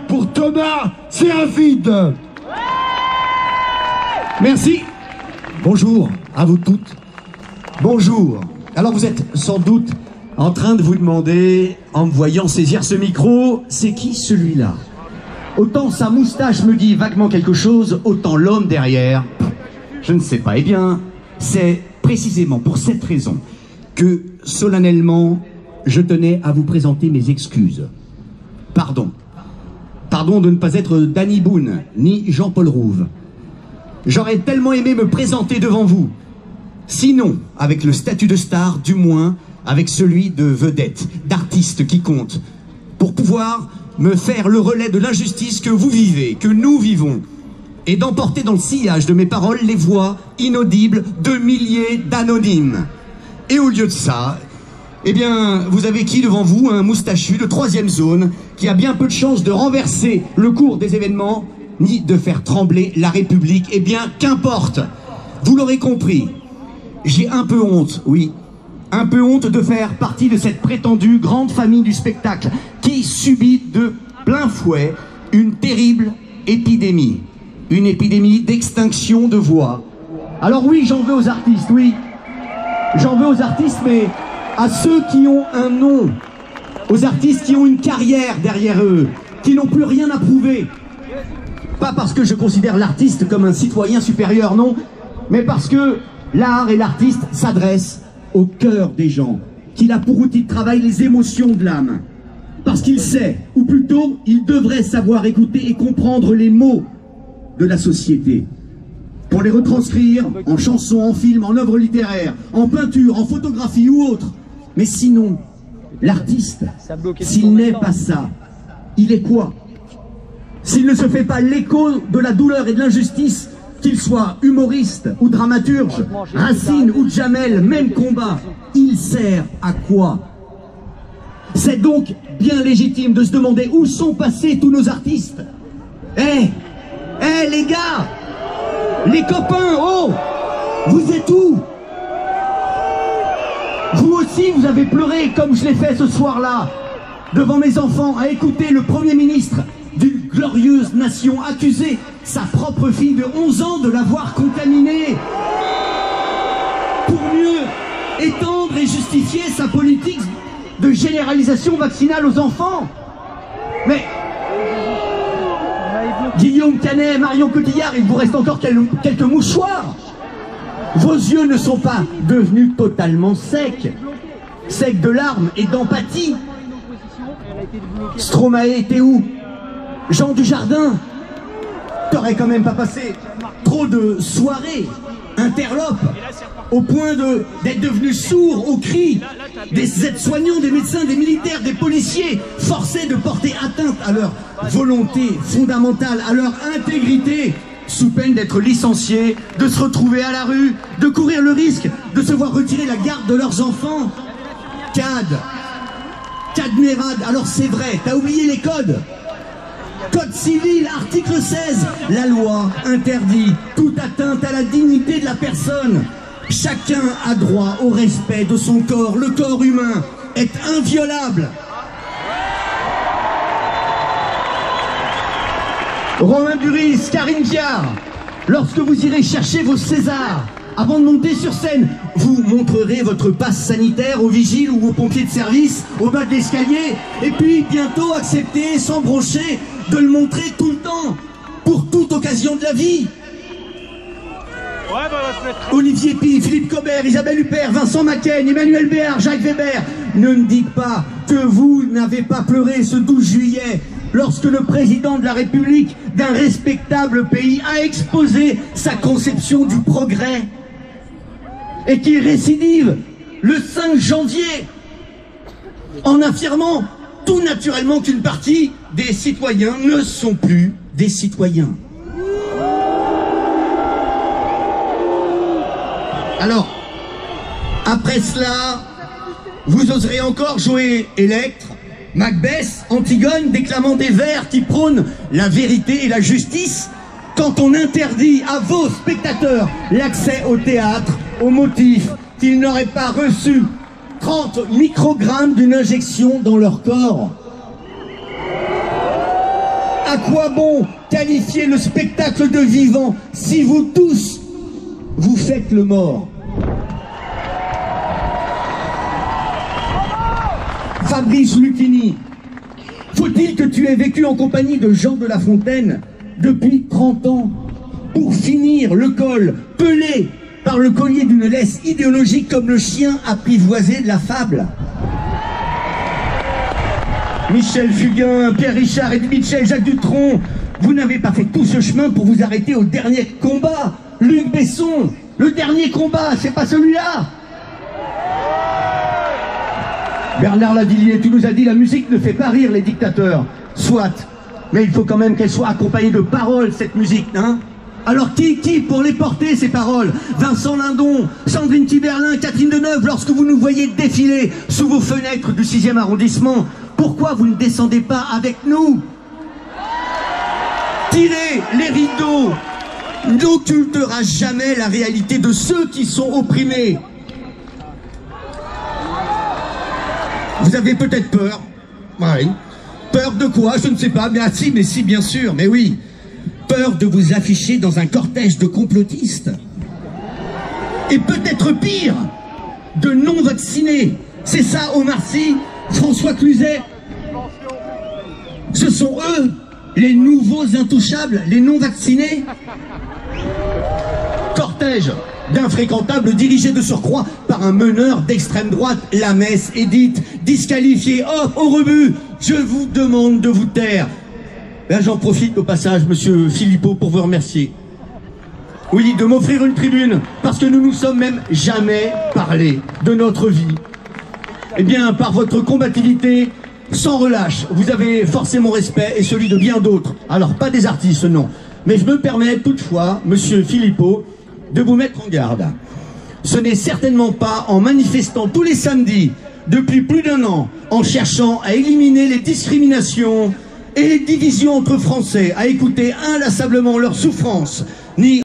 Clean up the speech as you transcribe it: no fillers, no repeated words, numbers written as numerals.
Pour Thomas Serafide. Merci. Bonjour à vous toutes. Bonjour. Alors vous êtes sans doute en train de vous demander, en me voyant saisir ce micro, c'est qui celui-là? Autant sa moustache me dit vaguement quelque chose, autant l'homme derrière, je ne sais pas. Eh bien, c'est précisément pour cette raison que, solennellement, je tenais à vous présenter mes excuses. Pardon. Pardon de ne pas être Danny Boone, ni Jean-Paul Rouve. J'aurais tellement aimé me présenter devant vous. Sinon, avec le statut de star, du moins avec celui de vedette, d'artiste qui compte, pour pouvoir me faire le relais de l'injustice que vous vivez, que nous vivons, et d'emporter dans le sillage de mes paroles les voix inaudibles de milliers d'anonymes. Et au lieu de ça, eh bien, vous avez qui devant vous? Un moustachu de 3e zone qui a bien peu de chances de renverser le cours des événements, ni de faire trembler la République. Eh bien, qu'importe. Vous l'aurez compris, j'ai un peu honte, oui, un peu honte de faire partie de cette prétendue grande famille du spectacle qui subit de plein fouet une terrible épidémie. Une épidémie d'extinction de voix. Alors oui, j'en veux aux artistes, oui. J'en veux aux artistes, mais à ceux qui ont un nom, aux artistes qui ont une carrière derrière eux, qui n'ont plus rien à prouver. Pas parce que je considère l'artiste comme un citoyen supérieur, non, mais parce que l'art et l'artiste s'adressent au cœur des gens, qu'il a pour outil de travail les émotions de l'âme. Parce qu'il sait, ou plutôt, il devrait savoir écouter et comprendre les mots de la société, pour les retranscrire en chansons, en films, en œuvres littéraires, en peinture, en photographie ou autre. Mais sinon, l'artiste, s'il n'est pas ça, il est quoi? S'il ne se fait pas l'écho de la douleur et de l'injustice, qu'il soit humoriste ou dramaturge, Racine ou Jamel, même combat, il sert à quoi? C'est donc bien légitime de se demander où sont passés tous nos artistes. Les gars, les copains, oh, vous êtes où? Vous aussi, vous avez pleuré comme je l'ai fait ce soir-là, devant mes enfants, à écouter le Premier ministre d'une glorieuse nation accuser sa propre fille de 11 ans de l'avoir contaminée, pour mieux étendre et justifier sa politique de généralisation vaccinale aux enfants. Mais Guillaume Canet, Marion Cotillard, il vous reste encore quelques mouchoirs. Vos yeux ne sont pas devenus totalement secs, secs de larmes et d'empathie. Stromae était où? Jean Dujardin, t'aurais quand même pas passé trop de soirées interlopes au point d'être devenu sourd aux cris des aides-soignants, des médecins, des militaires, des policiers, forcés de porter atteinte à leur volonté fondamentale, à leur intégrité, sous peine d'être licenciés, de se retrouver à la rue, de courir le risque de se voir retirer la garde de leurs enfants. Cad Merad, alors c'est vrai, t'as oublié les codes. Code civil, article 16, la loi interdit toute atteinte à la dignité de la personne. Chacun a droit au respect de son corps. Le corps humain est inviolable. Romain Duris, Karine Viard, lorsque vous irez chercher vos Césars, avant de monter sur scène, vous montrerez votre passe sanitaire aux vigiles ou aux pompiers de service au bas de l'escalier, et puis bientôt accepter, sans broncher, de le montrer tout le temps, pour toute occasion de la vie. Olivier Pi, Philippe Cobert, Isabelle Huppert, Vincent Macaigne, Emmanuel Béard, Jacques Weber, ne me dites pas que vous n'avez pas pleuré ce 12 juillet lorsque le président de la République d'un respectable pays a exposé sa conception du progrès et qu'il récidive le 5 janvier en affirmant tout naturellement qu'une partie des citoyens ne sont plus des citoyens. Alors, après cela, vous oserez encore jouer Électre, Macbeth, Antigone, déclamant des vers qui prônent la vérité et la justice, quand on interdit à vos spectateurs l'accès au théâtre au motif qu'ils n'auraient pas reçu 30 microgrammes d'une injection dans leur corps. À quoi bon qualifier le spectacle de vivant si vous tous, vous faites le mort? Fabrice Lucchini, faut-il que tu aies vécu en compagnie de Jean de La Fontaine depuis 30 ans pour finir le col pelé par le collier d'une laisse idéologique comme le chien apprivoisé de la fable? Michel Fugain, Pierre Richard, Eddie Mitchell, Jacques Dutronc, vous n'avez pas fait tout ce chemin pour vous arrêter au dernier combat. Luc Besson, le dernier combat, c'est pas celui-là. Bernard Lavilliers, tu nous as dit la musique ne fait pas rire les dictateurs. Soit, mais il faut quand même qu'elle soit accompagnée de paroles, cette musique, hein? Alors qui pour les porter, ces paroles? Vincent Lindon, Sandrine Kiberlin, Catherine Deneuve, lorsque vous nous voyez défiler sous vos fenêtres du 6e arrondissement, pourquoi vous ne descendez pas avec nous? Tirez les rideaux n'occultera jamais la réalité de ceux qui sont opprimés. Vous avez peut-être peur. Oui. Peur de quoi? Je ne sais pas. Mais ah, si, mais si, bien sûr. Mais oui. Peur de vous afficher dans un cortège de complotistes. Et peut-être pire, de non-vaccinés. C'est ça, Omar Sy, François Cluzet. Ce sont eux, les nouveaux intouchables, les non-vaccinés. Cortège d'infréquentables dirigé de surcroît par un meneur d'extrême droite, la messe est dite, disqualifié, hop, au rebut, je vous demande de vous taire. Ben, j'en profite au passage, monsieur Philippot, pour vous remercier. Oui, de m'offrir une tribune, parce que nous nous sommes même jamais parlé de notre vie. Eh bien, par votre combativité, sans relâche, vous avez forcé mon respect et celui de bien d'autres. Alors, pas des artistes, non. Mais je me permets toutefois, monsieur Philippot, de vous mettre en garde. Ce n'est certainement pas en manifestant tous les samedis, depuis plus d'1 an, en cherchant à éliminer les discriminations et les divisions entre Français, à écouter inlassablement leurs souffrances, ni